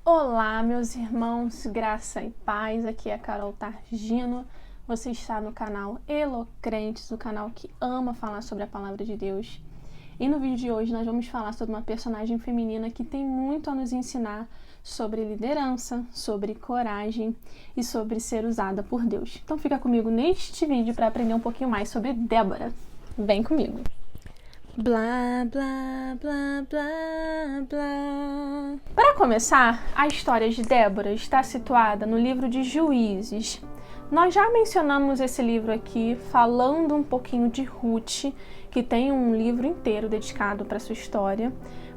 Olá, meus irmãos, graça e paz, aqui é a Carol Targino, você está no canal Elocrentes, o canal que ama falar sobre a palavra de Deus. E no vídeo de hoje nós vamos falar sobre uma personagem feminina que tem muito a nos ensinar sobre liderança, sobre coragem e sobre ser usada por Deus. Então fica comigo neste vídeo para aprender um pouquinho mais sobre Débora. Vem comigo! Blá, blá, blá, blá, blá. Para começar, a história de Débora está situada no livro de Juízes. Nós já mencionamos esse livro aqui, falando um pouquinho de Ruth, que tem um livro inteiro dedicado para sua história,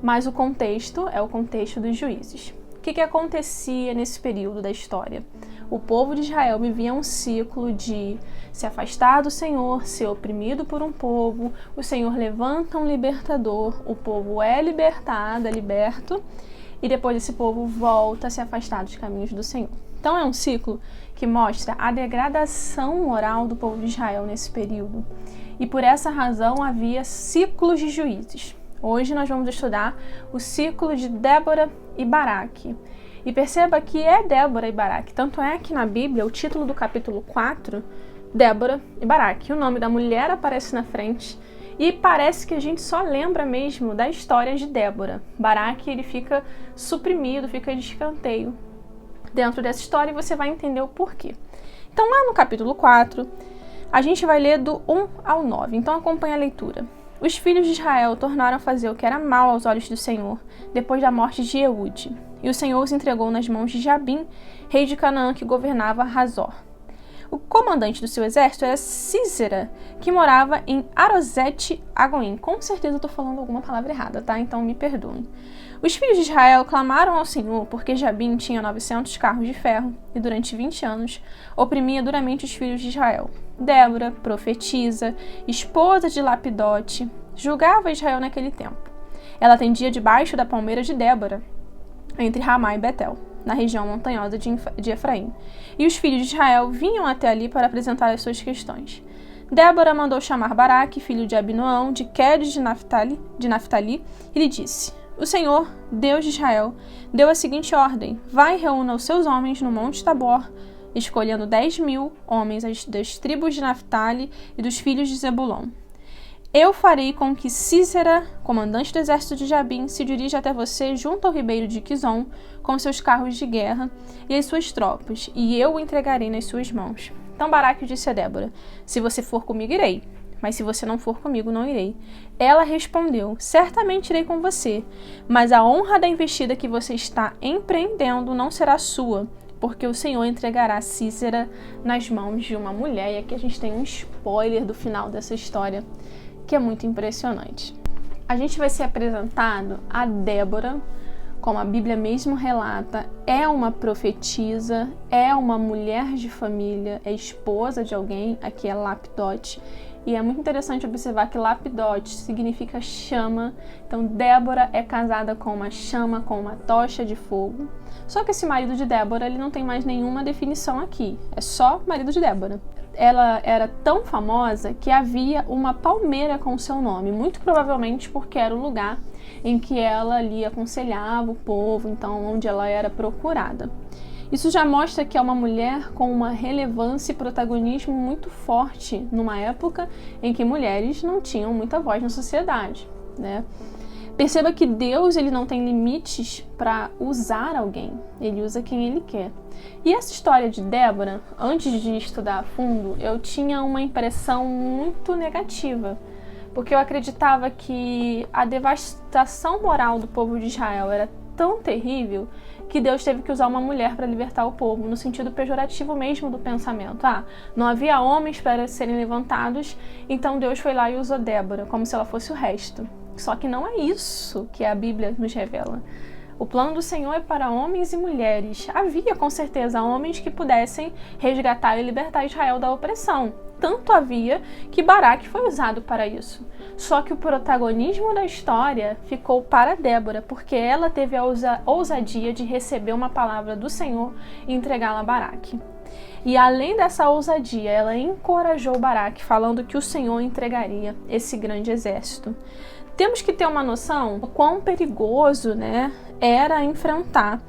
mas o contexto é o contexto dos Juízes. O que acontecia nesse período da história? O povo de Israel vivia um ciclo de se afastar do Senhor, ser oprimido por um povo, o Senhor levanta um libertador, o povo é libertado, é liberto, e depois esse povo volta a se afastar dos caminhos do Senhor. Então é um ciclo que mostra a degradação moral do povo de Israel nesse período. E por essa razão havia ciclos de juízes. Hoje nós vamos estudar o ciclo de Débora e Baraque. E perceba que é Débora e Baraque. Tanto é que na Bíblia, o título do capítulo 4, Débora e Baraque. O nome da mulher aparece na frente e parece que a gente só lembra mesmo da história de Débora. Baraque, ele fica suprimido, fica de escanteio dentro dessa história e você vai entender o porquê. Então lá no capítulo 4, a gente vai ler do 1 ao 9. Então acompanha a leitura. Os filhos de Israel tornaram a fazer o que era mal aos olhos do Senhor, depois da morte de Eude. E o Senhor os entregou nas mãos de Jabim, rei de Canaã, que governava Hazor. O comandante do seu exército era Sísera, que morava em Arosete-Agoim. Com certeza eu estou falando alguma palavra errada, tá? Então me perdoem. Os filhos de Israel clamaram ao Senhor porque Jabim tinha 900 carros de ferro e durante 20 anos oprimia duramente os filhos de Israel. Débora, profetisa, esposa de Lapidote, julgava Israel naquele tempo. Ela atendia debaixo da palmeira de Débora, entre Ramá e Betel, na região montanhosa de Efraim. E os filhos de Israel vinham até ali para apresentar as suas questões. Débora mandou chamar Baraque, filho de Abinoão, de Quedes de Naftali, e lhe disse: O Senhor, Deus de Israel, deu a seguinte ordem: vai e reúna os seus homens no Monte Tabor, escolhendo 10.000 homens das tribos de Naftali e dos filhos de Zebulon. Eu farei com que Sísera, comandante do exército de Jabim, se dirija até você junto ao ribeiro de Quizon, com seus carros de guerra e as suas tropas, e eu o entregarei nas suas mãos. Então Baraque disse a Débora: se você for comigo, irei, mas se você não for comigo, não irei. Ela respondeu: certamente irei com você, mas a honra da investida que você está empreendendo não será sua, porque o Senhor entregará Sísera nas mãos de uma mulher. E aqui a gente tem um spoiler do final dessa história, que é muito impressionante. A gente vai ser apresentado a Débora, como a Bíblia mesmo relata, é uma profetisa, é uma mulher de família, é esposa de alguém, aqui é Lapidote, e é muito interessante observar que Lapidote significa chama, então Débora é casada com uma chama, com uma tocha de fogo. Só que esse marido de Débora, ele não tem mais nenhuma definição aqui, é só marido de Débora. Ela era tão famosa que havia uma palmeira com seu nome, muito provavelmente porque era o lugar em que ela ali aconselhava o povo, então onde ela era procurada. Isso já mostra que é uma mulher com uma relevância e protagonismo muito forte numa época em que mulheres não tinham muita voz na sociedade, né? Perceba que Deus, ele não tem limites para usar alguém, ele usa quem ele quer. E essa história de Débora, antes de estudar a fundo, eu tinha uma impressão muito negativa, porque eu acreditava que a devastação moral do povo de Israel era tão terrível que Deus teve que usar uma mulher para libertar o povo, no sentido pejorativo mesmo do pensamento. Não havia homens para serem levantados, então Deus foi lá e usou Débora, como se ela fosse o resto. Só que não é isso que a Bíblia nos revela. O plano do Senhor é para homens e mulheres. Havia, com certeza, homens que pudessem resgatar e libertar Israel da opressão. Tanto havia que Baraque foi usado para isso. Só que o protagonismo da história ficou para Débora, porque ela teve a ousadia de receber uma palavra do Senhor e entregá-la a Baraque. E além dessa ousadia, ela encorajou Baraque, falando que o Senhor entregaria esse grande exército. Temos que ter uma noção do quão perigoso, era enfrentar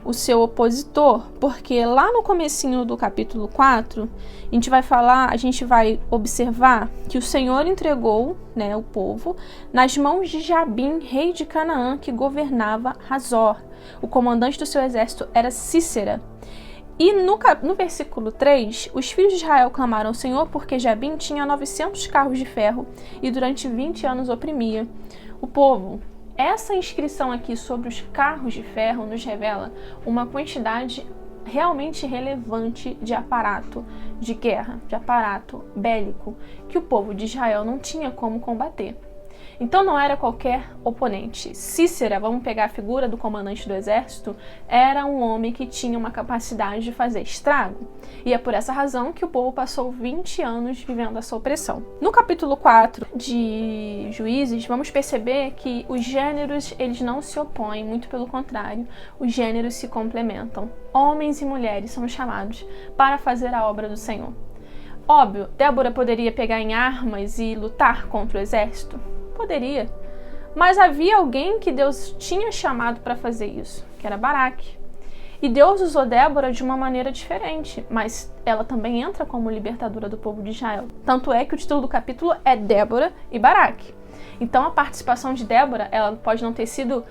o seu opositor, porque lá no comecinho do capítulo 4, a gente vai observar que o Senhor entregou, né, o povo nas mãos de Jabim, rei de Canaã, que governava Hazor. O comandante do seu exército era Sísera. E no versículo 3, os filhos de Israel clamaram ao Senhor porque Jabim tinha 900 carros de ferro e durante 20 anos oprimia o povo. Essa inscrição aqui sobre os carros de ferro nos revela uma quantidade realmente relevante de aparato de guerra, de aparato bélico, que o povo de Israel não tinha como combater. Então não era qualquer oponente. Sísera, vamos pegar a figura do comandante do exército, era um homem que tinha uma capacidade de fazer estrago. E é por essa razão que o povo passou 20 anos vivendo essa opressão. No capítulo 4 de Juízes, vamos perceber que os gêneros eles não se opõem, muito pelo contrário, os gêneros se complementam. Homens e mulheres são chamados para fazer a obra do Senhor. Óbvio, Débora poderia pegar em armas e lutar contra o exército? Poderia, mas havia alguém que Deus tinha chamado para fazer isso, que era Baraque. E Deus usou Débora de uma maneira diferente, mas ela também entra como libertadora do povo de Israel. Tanto é que o título do capítulo é Débora e Baraque. Então a participação de Débora, ela pode não ter sido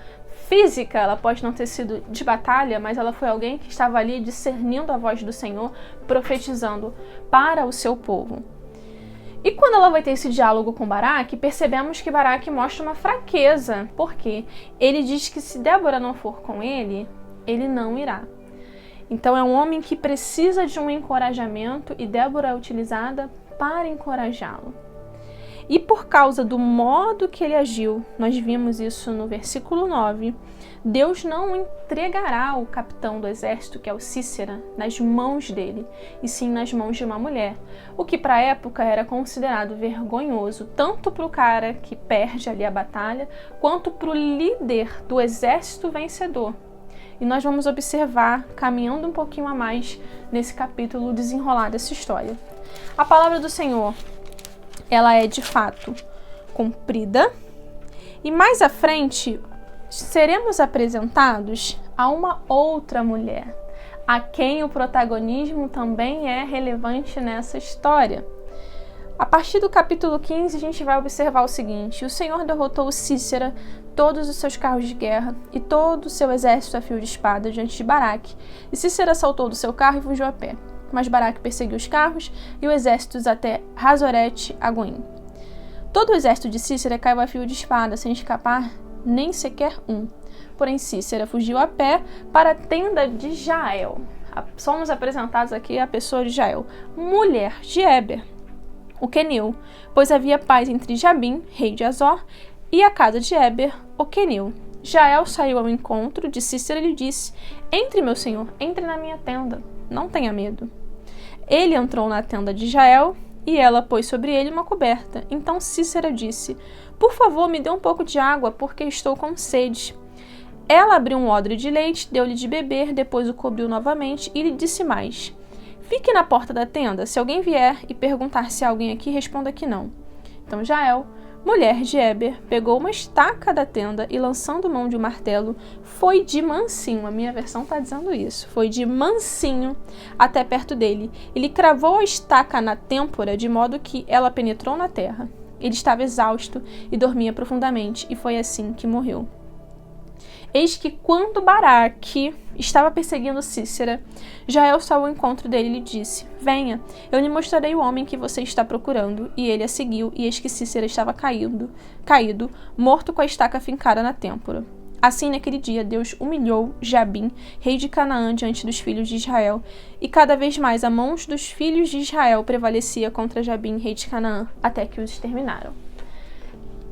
física, ela pode não ter sido de batalha, mas ela foi alguém que estava ali discernindo a voz do Senhor, profetizando para o seu povo. E quando ela vai ter esse diálogo com Baraque, percebemos que Baraque mostra uma fraqueza, porque ele diz que se Débora não for com ele, ele não irá. Então é um homem que precisa de um encorajamento e Débora é utilizada para encorajá-lo. E por causa do modo que ele agiu, nós vimos isso no versículo 9, Deus não entregará o capitão do exército, que é o Sísera, nas mãos dele, e sim nas mãos de uma mulher, o que para a época era considerado vergonhoso, tanto para o cara que perde ali a batalha, quanto para o líder do exército vencedor. E nós vamos observar, caminhando um pouquinho a mais nesse capítulo, o desenrolar dessa história. A palavra do Senhor, ela é de fato cumprida, e mais à frente seremos apresentados a uma outra mulher, a quem o protagonismo também é relevante nessa história. A partir do capítulo 15, a gente vai observar o seguinte: o Senhor derrotou Sísera, todos os seus carros de guerra e todo o seu exército a fio de espada diante de Baraque, e Sísera saltou do seu carro e fugiu a pé. Mas Baraque perseguiu os carros e o exército até Hazoret-Agoim. Todo o exército de Sísera caiu a fio de espada, sem escapar nem sequer um. Porém, Sísera fugiu a pé para a tenda de Jael. Somos apresentados aqui a pessoa de Jael, mulher de Heber, o queneu, pois havia paz entre Jabim, rei de Hazor, e a casa de Heber, o queneu. Jael saiu ao encontro de Sísera e lhe disse: entre, meu senhor, entre na minha tenda, não tenha medo. Ele entrou na tenda de Jael e ela pôs sobre ele uma coberta. Então Sísera disse: por favor, me dê um pouco de água, porque estou com sede. Ela abriu um odre de leite, deu-lhe de beber, depois o cobriu novamente e lhe disse mais: fique na porta da tenda, se alguém vier e perguntar se há alguém aqui, responda que não. Então Jael, mulher de Heber, pegou uma estaca da tenda e, lançando mão de um martelo, foi de mansinho, a minha versão está dizendo isso, foi de mansinho até perto dele e lhe cravou a estaca na têmpora, de modo que ela penetrou na terra. Ele estava exausto e dormia profundamente, e foi assim que morreu. Eis que quando Baraque estava perseguindo Sísera, Jael saiu ao encontro dele e lhe disse: venha, eu lhe mostrarei o homem que você está procurando. E ele a seguiu, e eis que Sísera estava caído, morto com a estaca fincada na têmpora. Assim, naquele dia, Deus humilhou Jabim, rei de Canaã, diante dos filhos de Israel, e cada vez mais a mão dos filhos de Israel prevalecia contra Jabim, rei de Canaã, até que os exterminaram.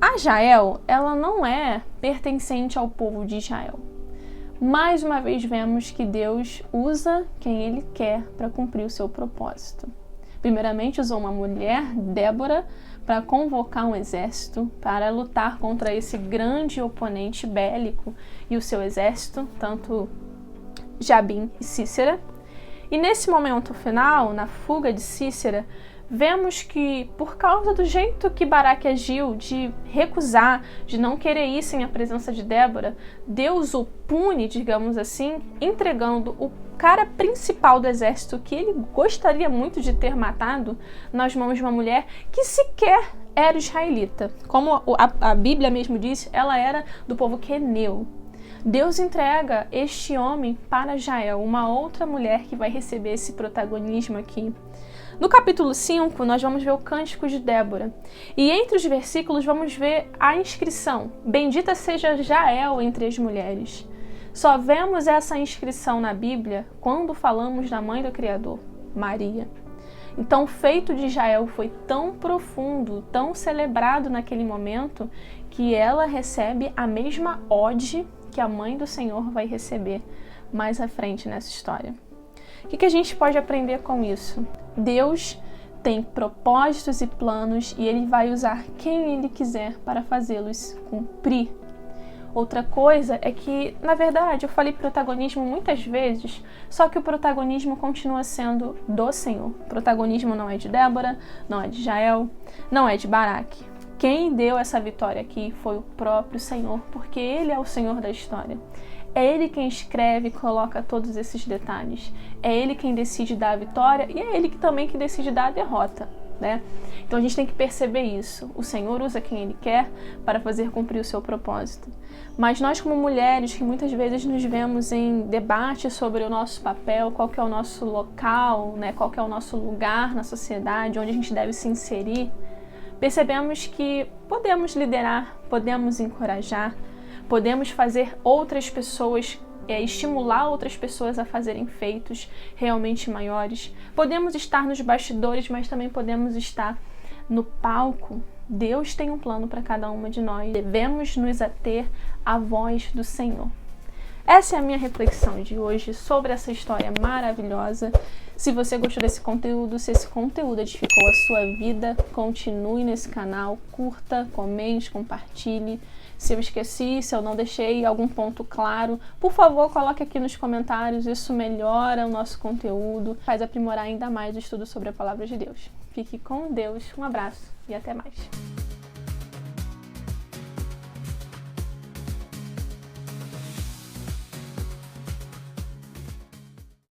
A Jael, ela não é pertencente ao povo de Israel. Mais uma vez vemos que Deus usa quem Ele quer para cumprir o seu propósito. Primeiramente usou uma mulher, Débora, para convocar um exército para lutar contra esse grande oponente bélico e o seu exército, tanto Jabim e Sísera. E nesse momento final, na fuga de Sísera, vemos que por causa do jeito que Baraque agiu, de recusar, de não querer ir sem a presença de Débora, Deus o pune, digamos assim, entregando o cara principal do exército que ele gostaria muito de ter matado nas mãos de uma mulher que sequer era israelita. Como a Bíblia mesmo diz, ela era do povo queneu. Deus entrega este homem para Jael, uma outra mulher que vai receber esse protagonismo aqui. No capítulo 5, nós vamos ver o Cântico de Débora. E entre os versículos vamos ver a inscrição: Bendita seja Jael entre as mulheres. Só vemos essa inscrição na Bíblia quando falamos da mãe do Criador, Maria. Então o feito de Jael foi tão profundo, tão celebrado naquele momento, que ela recebe a mesma ode que a mãe do Senhor vai receber mais à frente nessa história. O que a gente pode aprender com isso? Deus tem propósitos e planos e Ele vai usar quem Ele quiser para fazê-los cumprir. Outra coisa é que, na verdade, eu falei protagonismo muitas vezes, só que o protagonismo continua sendo do Senhor. O protagonismo não é de Débora, não é de Jael, não é de Baraque. Quem deu essa vitória aqui foi o próprio Senhor, porque Ele é o Senhor da história. É Ele quem escreve e coloca todos esses detalhes. É Ele quem decide dar a vitória e é Ele também que decide dar a derrota, né? Então a gente tem que perceber isso. O Senhor usa quem Ele quer para fazer cumprir o seu propósito. Mas nós, como mulheres, que muitas vezes nos vemos em debate sobre o nosso papel, qual que é o nosso local, né? Qual que é o nosso lugar na sociedade, onde a gente deve se inserir, percebemos que podemos liderar, podemos encorajar, podemos fazer outras pessoas, estimular outras pessoas a fazerem feitos realmente maiores. Podemos estar nos bastidores, mas também podemos estar no palco. Deus tem um plano para cada uma de nós. Devemos nos ater à voz do Senhor. Essa é a minha reflexão de hoje sobre essa história maravilhosa. Se você gostou desse conteúdo, se esse conteúdo edificou a sua vida, continue nesse canal, curta, comente, compartilhe. Se eu esqueci, se eu não deixei algum ponto claro, por favor, coloque aqui nos comentários. Isso melhora o nosso conteúdo, faz aprimorar ainda mais o estudo sobre a Palavra de Deus. Fique com Deus, um abraço e até mais.